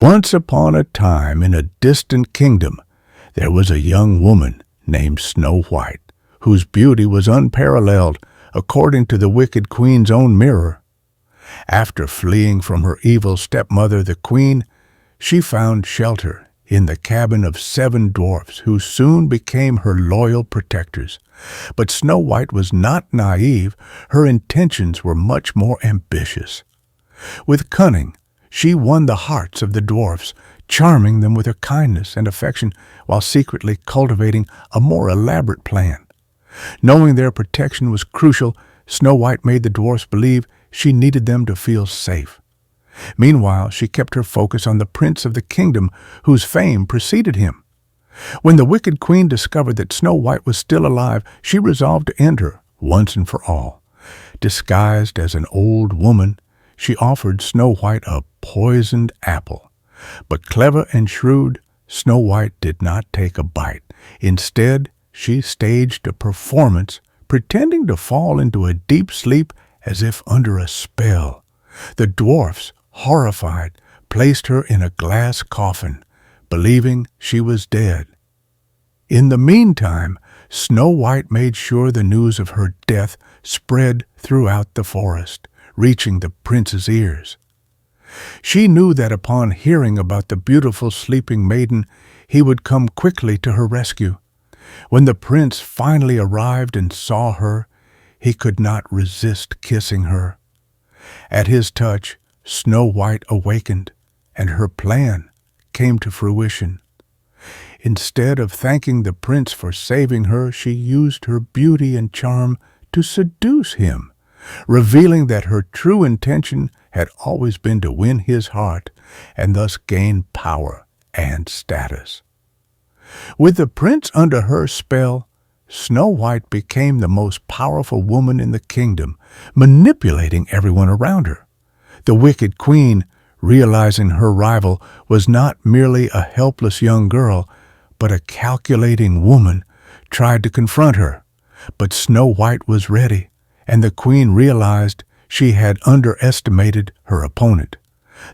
Once upon a time, in a distant kingdom, there was a young woman named Snow White, whose beauty was unparalleled, according to the wicked queen's own mirror. After fleeing from her evil stepmother, the queen, she found shelter in the cabin of 7 dwarfs, who soon became her loyal protectors. But Snow White was not naive. Her intentions were much more ambitious. With cunning, she won the hearts of the dwarfs, charming them with her kindness and affection while secretly cultivating a more elaborate plan. Knowing their protection was crucial, Snow White made the dwarfs believe she needed them to feel safe. Meanwhile, she kept her focus on the prince of the kingdom, whose fame preceded him. When the wicked queen discovered that Snow White was still alive, she resolved to end her once and for all. Disguised as an old woman, she offered Snow White a poisoned apple. But clever and shrewd, Snow White did not take a bite. Instead, she staged a performance, pretending to fall into a deep sleep as if under a spell. The dwarfs, horrified, placed her in a glass coffin, believing she was dead. In the meantime, Snow White made sure the news of her death spread throughout the forest, reaching the prince's ears. She knew that upon hearing about the beautiful sleeping maiden, he would come quickly to her rescue. When the prince finally arrived and saw her, he could not resist kissing her. At his touch, Snow White awakened, and her plan came to fruition. Instead of thanking the prince for saving her, she used her beauty and charm to seduce him, revealing that her true intention had always been to win his heart and thus gain power and status. With the prince under her spell, Snow White became the most powerful woman in the kingdom, manipulating everyone around her. The wicked queen, realizing her rival was not merely a helpless young girl, but a calculating woman, tried to confront her. But Snow White was ready, and the queen realized she had underestimated her opponent.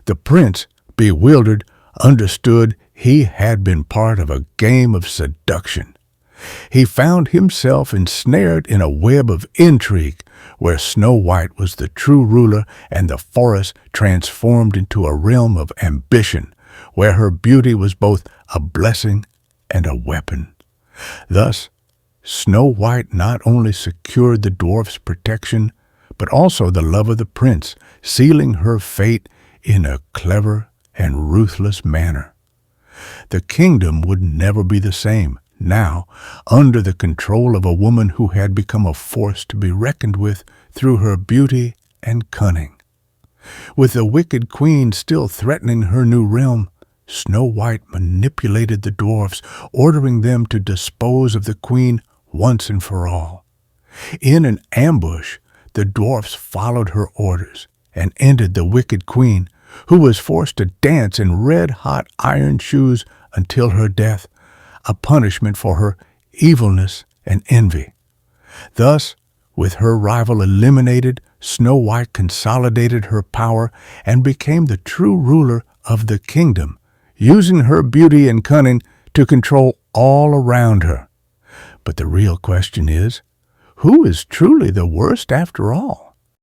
The prince, bewildered, understood he had been part of a game of seduction. He found himself ensnared in a web of intrigue where Snow White was the true ruler and the forest transformed into a realm of ambition, where her beauty was both a blessing and a weapon. Thus, Snow White not only secured the dwarf's protection, but also the love of the prince, sealing her fate in a clever and ruthless manner. The kingdom would never be the same, now under the control of a woman who had become a force to be reckoned with through her beauty and cunning. With the wicked queen still threatening her new realm, Snow White manipulated the dwarfs, ordering them to dispose of the queen once and for all. In an ambush, the dwarfs followed her orders and ended the wicked queen, who was forced to dance in red-hot iron shoes until her death, a punishment for her evilness and envy. Thus, with her rival eliminated, Snow White consolidated her power and became the true ruler of the kingdom, using her beauty and cunning to control all around her. But the real question is, who is truly the worst after all?